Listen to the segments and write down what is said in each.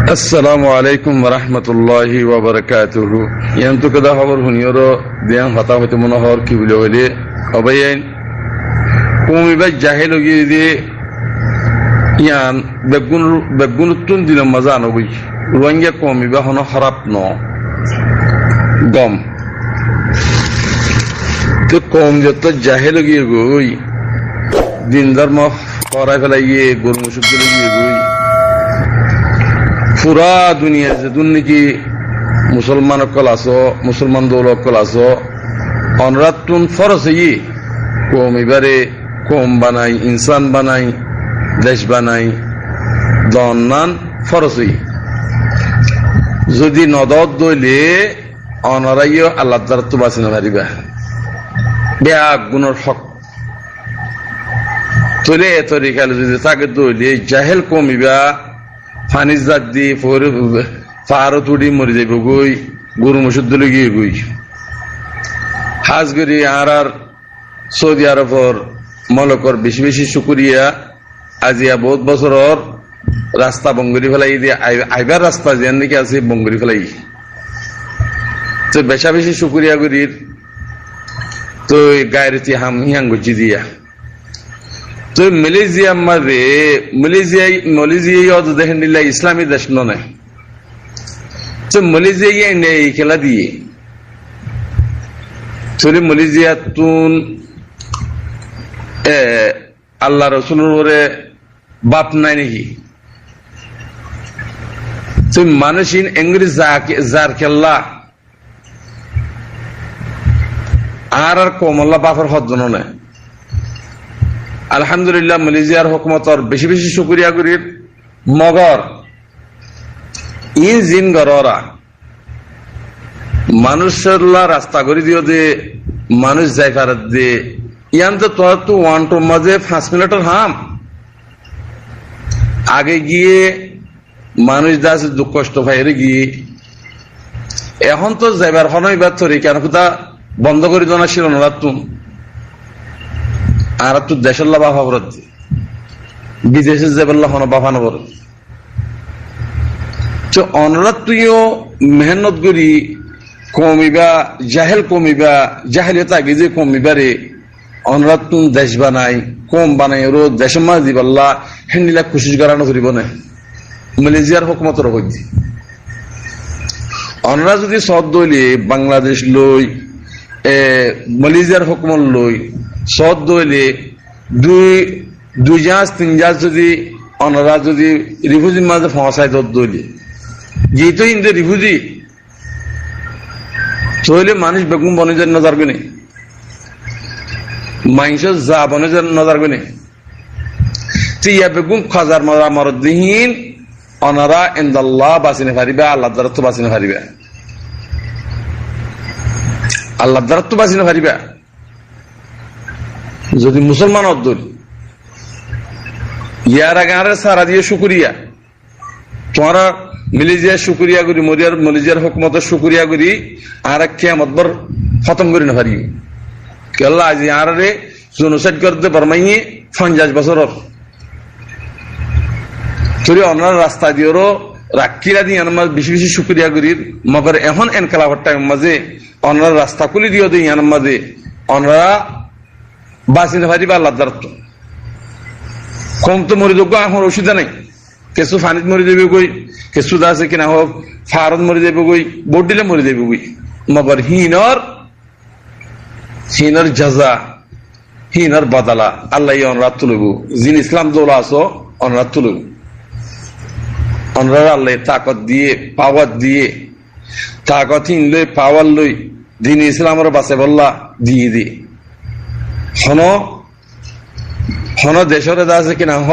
Assalamu alaikum wa rahmatullahi wa barakatuhu. Yantu kada habar huniyoro diyan hata hote monahor ki bile hole abayen kumi ba jahil hogi de yan begun tun dina mazano bi ruangya kumi ba hono harap no gom to kom jotta jahil hogi goi din dharma khara felaiye gurmu shudde goi পুরা দুনিয়া যে দুর্নীতি মুসলমান অকল আছো মুসলমান দৌল অকল আছো অনরাতুন ফরজ হই কম এবারে কম বানাই ইনসান বানাই দেশ বানাই দন্নান ফরজ হই যদি নদত দইলে অনরাইও আল্লাহ দ্বারা তো বাঁচিন পারিবা বেয়া গুণর হক তোলে তরিকালে যদি তাকে দইলে জাহেল কমিবা ফানিজ জাত দি ফারত উড়ি মরি যাইব গই গরু মসুদ গিয়ে গই হাজ করি আর সৌদি আরবর মলকর বেশি বেশি শুকুরিয়া আজিয়া বহুত বছরর রাস্তা বঙ্গরি ফেলাই দিয়ে আইবার রাস্তা যেন নাকি আছে বঙ্গরি ফেলাই তো বেশা বেশি শুকুরিয়া করির তো গায়ের হাম হিয়াং গজি দিয়া তো মালয়েশিয়া মাঝে মালয়েশিয়া দেখেন দিল্লা ইসলামী দেশ নয় তো মালয়েশিয়া নেই খেলা দিয়ে তোরে মালয়েশিয়া তুন আল্লাহ রসুলের বাপ নাই নাকি তুমি মানুষ ইংরেজ যার খেললা আর কমল্লা বাপের হদ নয় আলহামদুলিল্লাহ মালয়েশিয়ার হুকুমতর বেশি বেশি শুকরিয়া করির মগর ইন জিন গররা মানুষের রাস্তা করে দিও যে মানুষ যাই পারত দে ইয়ান তো তোর তো ওয়ান টু মাঝে 5 মিনিটের হাম আগে গিয়ে মানুষ দাস দুঃখ কষ্ট ভাইরে গিয়ে এখন তো যাইবার হনই ব্যর্থ রে কেন কথা বন্ধ করে দেওয়া ছিল না তুম আর তো দেশের বাফা বরত বিদেশে যাবার হন বাফা নবর তো অনুরাত তুইও মেহনত করি কমিবা জাহেল কমিবা জাহেলিয়ত আগে যে কমিবারে অনুরাত তুন দেশ বানাই কম বানাই ওর দেশের মাঝ দিবাল্লা হেন্ডিলা খুশি করানো করিব না মালয়েশিয়ার হুকুমতর হইতে অনরা যদি সদ দইলে বাংলাদেশ লই মালয়েশিয়ার হুকুমত লই সদ দইলে দুই জাহাজ 3 জাহাজ যদি অনরা যদি রিফিউজির মাঝে ফসাই দইলে যেহেতু ইন্দে রিফিউজি তইলে মানুষ বেগুন বনে নজর গুনে মাংস যা বনে নজর গুনে তিয়া বেগুন খাজার মারা মরদিহীন অনরা ইনদাল্লাহ বাসিনে পারিবা আল্লাহ দ্বারা তো বাসিনে পারিবা আল্লাহ দ্বারা তো বাসিনে পারিবা যদি মুসলমান অদ্দুল ইয়ার আগে আর সারা দিয়ে শুকুরিয়া তোমারা মালয়েশিয়া শুকুরিয়া করি মালয়েশিয়ার হুকুমতের শুকুরিয়া করি আর কিয়ামত বর খতম করি না পারি কেল্লা আজ আর রে জনসাইড করতে পারমাইয়ে 50 বছর তোরে অনার রাস্তা দিয়েও রাখিরা দিয়ে আমার বেশি বেশি শুকুরিয়া করি মগর এখন এনকালাভার টাইম মাঝে অনার রাস্তা খুলি দিও দিই ইয়ার মাঝে অনারা বাঁচিতে পারিবা আল্লাহ দ্বারা কম তো মরি যোগ্য এখন অসুবিধা নাই কেঁচু ফানিত মরি দেবে গই কেঁচু আছে কিনা হোক ফারত মরি দেবে গই বোট দিলে মরি দেবে গই মগর হিনর জাজা হিনর বাদালা আল্লাহ অনরাত তুলব জিন ইসলাম দৌলা আছো অনরাত তুলব অনরা আল্লাহ তাকত দিয়ে পাওয়ার দিয়ে তাকত হিন লই পাওয়ার লই দিন ইসলামের বাসে বললা দিয়ে দিয়ে হন দেশরে আছে কিনা হ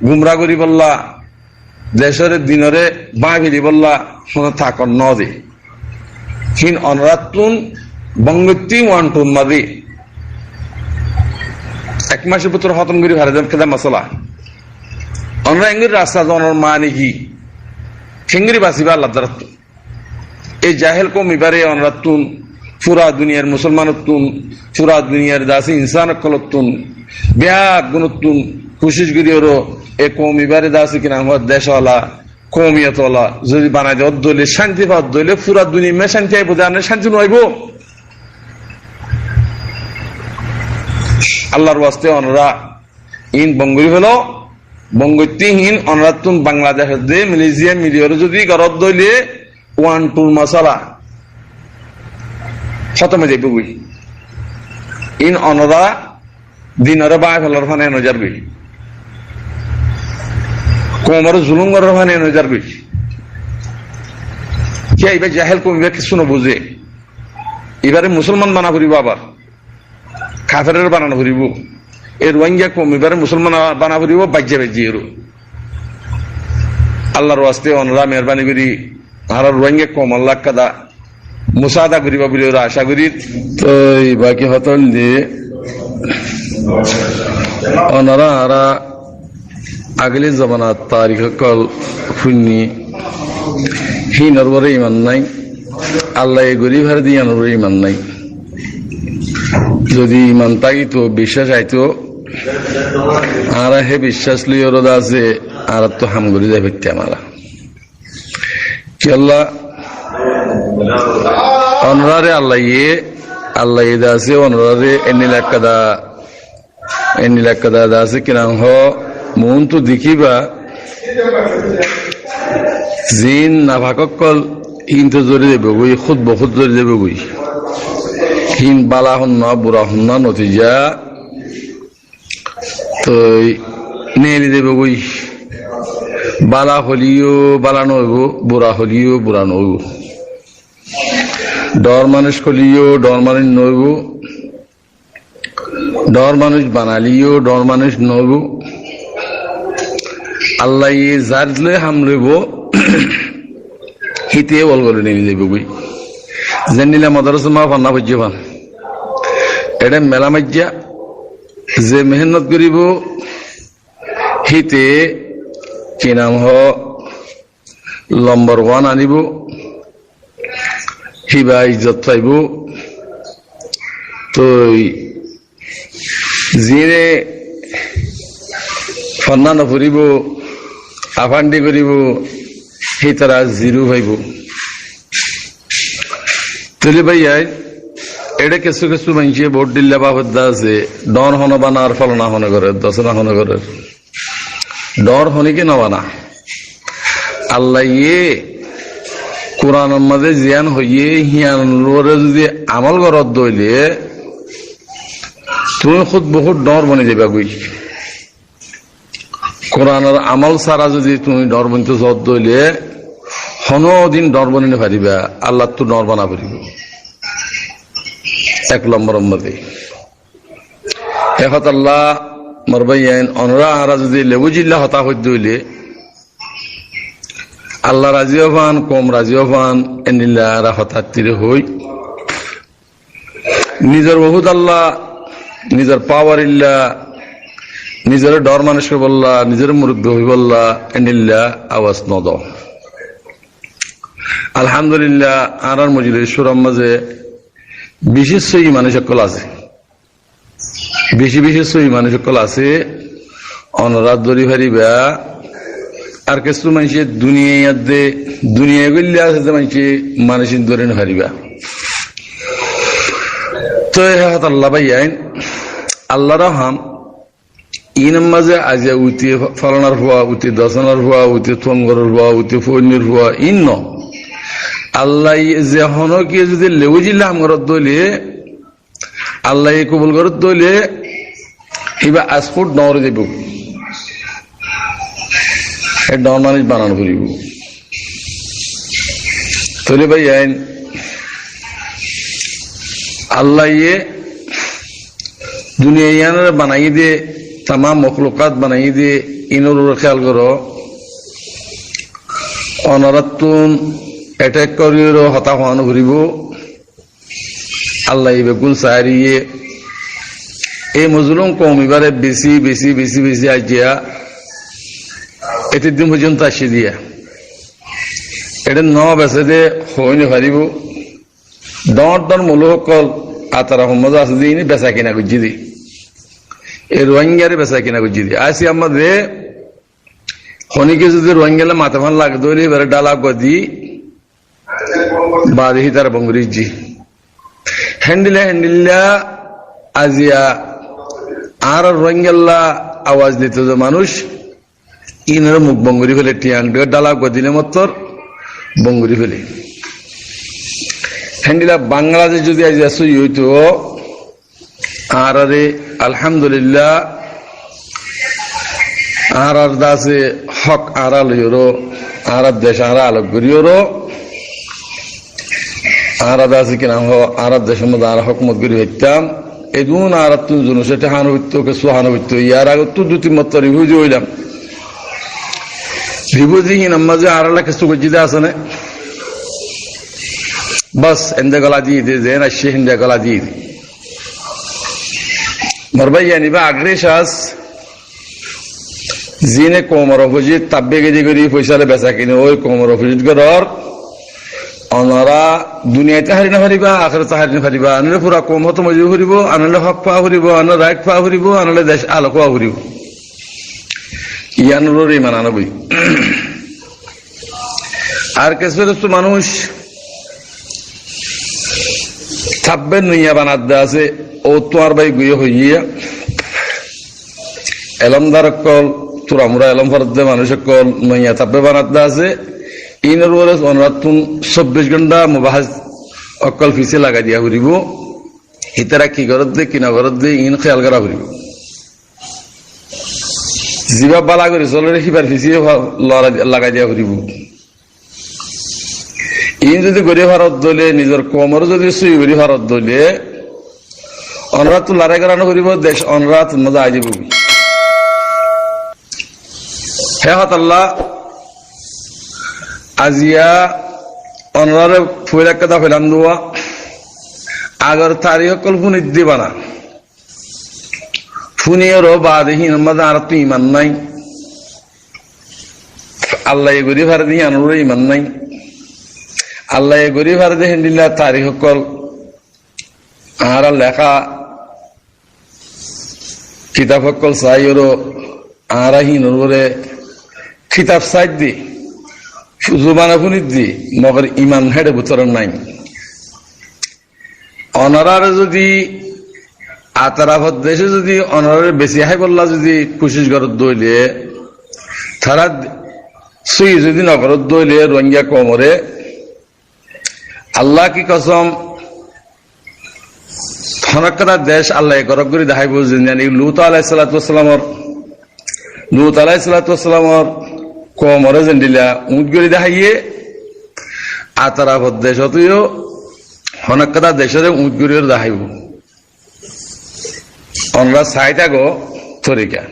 গুমরা করি বললা দেশরে দিনরে বাঁ ফিরি বললা হন থাকর ন দে হিন অনরাতুন বঙ্গতি ওয়ান্টুন মাদি 1 মাসের ভিতর খতম করি ভারে খেদা মশলা অনরা এঙ্গির রাস্তা জনের মানে কি খেঙ্গিরি বাসিবা আল্লাহ দ্বারা এই জাহেল কমিবারে অনরাতুন পুরা দুনিয়ার মুসলমানতুন পুরা দুনিয়ার দাসী ইনসান কলতুন ব্যাগ গুণতুন কোশিশ করি ওর এ কমিবারে দাসী কিনা দেশওয়ালা কমিয়ত যদি বানাই দেওয়ার দলে শান্তি পাওয়ার দলে পুরা দুনিয়া শান্তি আইব, শান্তি নইব। আল্লাহর ওয়াস্তে অনরা ইন বঙ্গরি হলো বঙ্গতিহীন অনরাতুন বাংলাদেশের দে মালয়েশিয়া মিলিয়র যদি গরত দইলে 1-2 মশালা খতমে যাইব গই। ইন অনরা দিনরে বাই ফেলার ফানে নজর গই, কোমর জুলুম করার ফানে নজর গই। কে এবার জাহেল কমিবে কিছু না বুঝে, এবারে মুসলমান বানা করিব, আবার কাফেরের বানানো করিব। এই রোহিঙ্গা কমিবারে মুসলমান বানা করিব বাজ্যে বাজ্যে এর। আল্লাহর ওয়াস্তে অনরা মেহরবানি করি আর রোহিঙ্গা কম আল্লাহ কাদা মুসাদা করিবা বলে ওরা আশা করি। তো বাকি হতল দিয়ে অনরা আরা আগলি জমানার তারিখ কল শুনি হি নরবরে ইমান নাই, আল্লাহ এই গরিব হার দিয়ে নরবরে ইমান নাই। যদি ইমান থাকিতো বিশ্বাস আইতো আর হে বিশ্বাস লিয়ে রোদা আছে আর তো হাম করি যাই ব্যক্তি আমারা কি আল্লাহ অনরারে আল্লাহ ইয়ে আছে অনরারে এনিলাকাদা আছে কিনা হ মন তো দেখিবা জিন না ভাকল হিন তো জড়ি দেবে গই, খুদ বহুত জড়ি দেবে গই। হিন বালা হন না বুড়া হন না নতিজা তো নেড়ে দেবে গই। বালা হলিও বালা নইব, বুড়া হলিও বুড়া নইব, ডর মানুষ হলিও ডর মানুষ নইব, ডর মানুষ বানালিও ডর মানুষ নইব। আল্লাহ যার হাম লইব হিতে বল করে নিয়ে যাবে গই। যেন নিলে মদারসমা ফান্না ভজ্য পান এটা মেলা মাজ্জা যে মেহনত করিব হিতে কি নাম নম্বর 1 আনিব, হিবা ইজ্জত পাইব। তো যিনে ফান্না নফরিব আফান্ডি করিব সেই তারা জিরো পাইব। তৈরি ভাই এটা কিছু কিছু মানুষে ভোট দিল্লা বাবদা আছে ডর হন বানা আর ফলনা হনে করে দশনা হনে করে ডর হনিকে নবানা। আল্লাহ কোরআন মাঝে জিয়ান হইয়ে হিয়ান যদি আমল করত দইলে তুমি খুদ বহুত ডর বনে যাবা গই। কোরআনের আমল সারা যদি তুমি ডর বনতে যত দইলে হনদিন ডর বনে পারিবা, আল্লাহ তো ডর বানা পারিব। 1 নম্বর মধ্যে এখন আল্লাহ মরবাইন অনরা আরা যদি লেবু জিল্লা হতা হইতে হইলে আল্লাহ রাজিও পান কম রাজিও পান এনিল্লা আরা হতাত্তিরে হই নিজের বহুত আল্লাহ নিজের পাওয়ার ইল্লা নিজের ডর মানুষকে বললা নিজের মুরব্বী হই বললা এনিল্লা আওয়াজ নদ। আলহামদুলিল্লাহ আর মজলিসুর মাঝে বিশেষ মানুষ সকল আছে, বিশেষ মানুষ সকল আছে অনরাত ধরি ফারিবা। আর কিছু মানুষের দুনিয়া গল্লে আছে যে মানুষ ধরে ফারিবা। তো আল্লাহ ভাই আইন আল্লাহ রহাম ইন মাঝে আজ উঠি ফলনার হওয়া উঠি দশনার হওয়া উঠি থমগরের হওয়া উঠি ফৈনির হওয়া ইন ন আল্লাহ যে হনকে যদি লেউ জিল্লা আমগরত দইলে আল্লাহ কবুল করত দইলে এবার আসফুট নরে দেব ডর মানুষ বানানো করিব। তৈরি ভাই আইন আল্লাহ দুনিয়া ইয়ানের বানাই দিয়ে তাম মখলুকাত বানাই দিয়ে ইনোর খেয়াল করো অনরাতুন অ্যাটাক করির হতা হওয়ানো ঘুরিব। আল্লাহ বেগুন সাহারিয়ে এই মজলুম কম এবারে বেশি বেশি বেশি বেশি আজিয়া এটির দিন পর্যন্ত আসি দিয়া এটা বেছে দে হইনি পারিব। ডর মূল সকল আতারা সম্মত আছে দিন বেচা কিনা করছি দি এই রোহিঙ্গারে বেচা কিনা করছি দি আসি আমাদের খনিকে যদি রোহিঙ্গেলে মাথা ফান লাগে দইলে এবারে ডালা গদি বাড়ি তার বঙ্গরিজি হ্যান্ডিলা আজিয়া আর রোহিঙ্গেল্লা আওয়াজ দিত যে মানুষ ইনের মুখ বঙ্গুরি ফেলে টিয়াং ডালা গদিলে মতর বঙ্গুরি ফেলে হ্যান্ডিলা বাংলাদেশ যদি আজ আসই হইতো আর আলহামদুলিল্লাহ আর দাসে হক আড়াল হইরো আর দেশ আড়া আলোক করিওরো আর দাসে কিনা আর দেশের মধ্যে আর হকমত করি হইতাম এগুন আর তুমি জন্য সেটা হান হইতো কে সোহান হইতো ইয়ার আগে তো দুটি মত রিভিউজি হইলাম রিভিউজি হিন মাঝে আড়ালা কিছু গজিদে আছে না বাস এন্দে গলা দিয়ে দে যে না সে হিন্দে গলা দিয়ে দি মরবাই জানিবা আগ্রে শাস জিনে কোমর অপোজিট তাব্বে গেজি করি পয়সালে বেচা কিনে ওই কোমর অপোজিট করার অনারা দুনিয়াতে হারি না পারিবা আখেরাতে হারি না পারিবা আনলে পুরা কম হতো মজুর ফুরিব আনলে হক পাওয়া ফুরিব আনলে রাইট পাওয়া ফুরিব আনলে দেশ আলো পাওয়া ফুরিব ইয়ানুর ইমান আনবই আর কিছু মানুষ থাকবে নইয়া বানাতে আছে ও তোমার ভাই গুয়ে হইয়া এলমদার কল তোরা এলম ফরদে মানুষের কল নইয়া থাকবে বানাতে আছে ইনের ওরে অনরাতুন 24 ঘন্টা মুবাহাজ অকল ফিসে লাগা দিয়া ঘুরিব ইতারা কি করত দে কিনা করত দে ইন খেয়াল করা ঘুরিব জিবা বালা করে চলে হিবার ফিসে লাগা দিয়া ঘুরিব ইন যদি গড়ি ভারত দলে নিজের কোমর যদি সুই গড়ি ভারত দলে অনরাত লড়াই করানো করিব দেশ অনরাত মজা আই যাব হে হত আল্লাহ আজিয়া অনরারে ফুয়ের কথা ফেলান দেওয়া আগর তারিখ কল্পন দিবানা ফুনিয়েরও বাদেহীন মজা আর তো ইমান নাই আল্লাহ গড়ি ভারত দিয়ে আনর ইমান নাই আল্লাহ গরিব আর দেখেন দিল্লা তারিখ সকল আর লেখা কিতাব সকল চাই ওর আর হিনরে কিতাব সাইড দি জুবানা ফুনিত দি মগর ইমান হেডে ভিতর নাই অনারার যদি আতারাফত দেশে যদি অনারের বেশি হাই বললা যদি কোশিশ করত দইলে তারা সুই যদি নগরত দইলে রোহিঙ্গা কমরে আল্লাহ কি কসম ফনকতা দেশ আল্লাহ গরব করে দেখাই বুঝলেন জানি লুত আলাইহিসসালামের কমরে যেন দিলা উঁট করে দেখাইয়ে আতারা দেশ অতও ফনকতা দেশের উঁট করে দেখাইব আমরা চাই থাকো তরিকা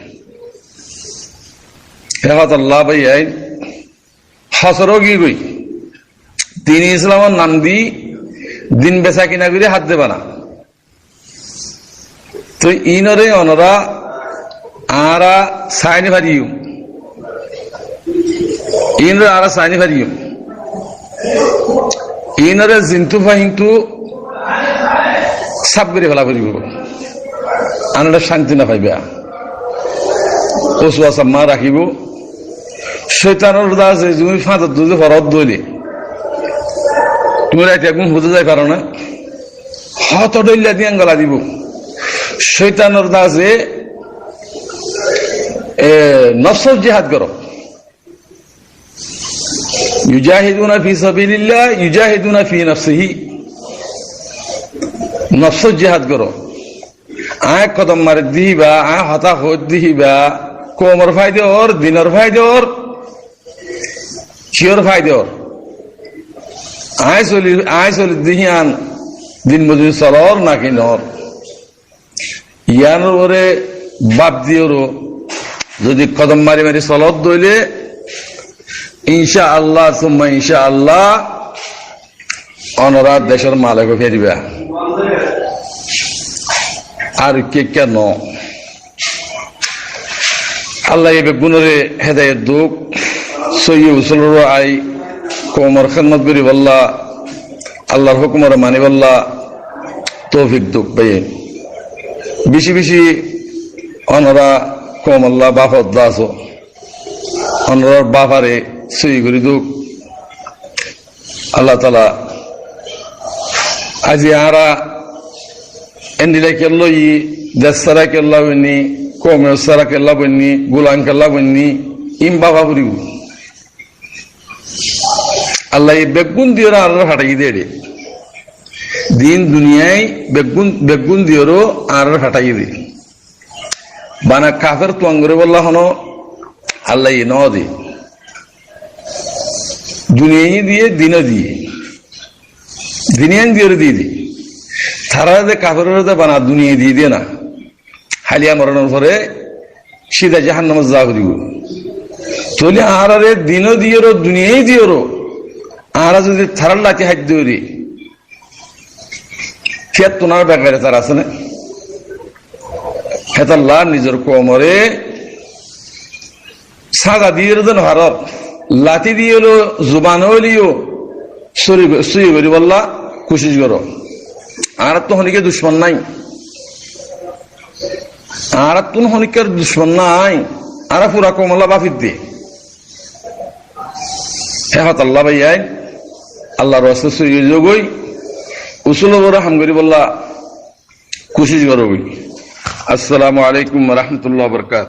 হেফাত আল্লাহ ভাই হসরও কি গই দিন ইসলামের নাম দি দিন বেচা কিনা করে হাত দেবা না তো ইনরে অনরা আরা সাইনি ভারিও ইনরে আরা সাইনি ভারিও ইনরে জিন্তু ফাহিন্তু সাব করে ফেলা করিব আনরা শান্তি না পাইবা ওসুয়া সাম্মা রাখিব শৈতানের দাস তুমি ফাঁদত দুধে ফরত দইলে তুমি রাইতে একদম বুঝে যাই পারো না হত ডইলা দিয়ে গলা দিব শৈতানের দাসে নফসর জিহাদ করো ইউজাহিদুনা ফি সাবিলিল্লাহ ইউজাহিদুনা ফি নফসিহি নফসর জিহাদ করো আয় কদম মারে দিবা আয় হতা হত দিবা কোমর ফায়দে ওর দিনের ফায়দে ওর চিয়র ফায়দে ওর আয় চলি দিহিয়ান দিন মজুরি চলর নাকি নর ইয়ান ওরে বাপ দিওরো যদি কদম মারি মারি চলত দইলে ইনশা আল্লাহ সুম্মা ইনশা আল্লাহ অনরা দেশের মালিক ফেরিবা আর কে কেন আল্লাহ এ বেগুনরে হেদায়েত দুঃখ সৈয়দ উসুলর আই কোমর খেদমত করি বল্লা আল্লাহর হুকুমর মানি বল্লা তৌফিক দুঃখ পাই বেশি বেশি অনরা কম আল্লাহ বাফত দাস অনর বাবারে সই করি দুঃখ আল্লাহ তালা আজি আরা এন্ডিলা কেল্লো ই দেশারা কেল্লা বন্নি কমেসারা কেল্লা বন্নি গুলাম কেল্লা বন্নি ইম বাবা বুড়িগু আল্লাহ বেগুন দিয়ে আর ফাটাই দিয়ে দিন দুনিয়ায় বেগুন দিয়েও আর ফাটাই দি বানা কাফের তোয়াঙ্গরে বললা হনো আল্লাহ ন দি দুনিয়ায় দিয়ে দিনে দিয়ে দিনিয়ান দিয়ে দিয়ে দি তারা যে কাফের বানা দুনিয়া দিয়ে দিয়ে না হালিয়া মরণের পরে সিধা জাহান্নামে যা করিব তাহলে আর দিনও দিয়েরো দুনিয়ায় দিয়েরো আর যদি থারার লাঠি হাত দিওরি খেত তোনার ব্যাপারে তার আছে না হেতাল্লাহ নিজের কোমরে সাগা দিয়ে দেন ভারত লাঠি দিয়ে এলো জুবান হলিও সই করি বললা কোশিশ করো আর তো হনিকে দুশ্মন নাই আর তো হনিকের দুশ্মন নাই আর পুরা কমলা বাফির দিয়ে হেহত আল্লাহ ভাইয়াই আল্লাহ রসে সই যোগই উসুল হাম করি বললা কোশিশ করো। আসসালামু আলাইকুম রহমতুল্লাহ বরকাত।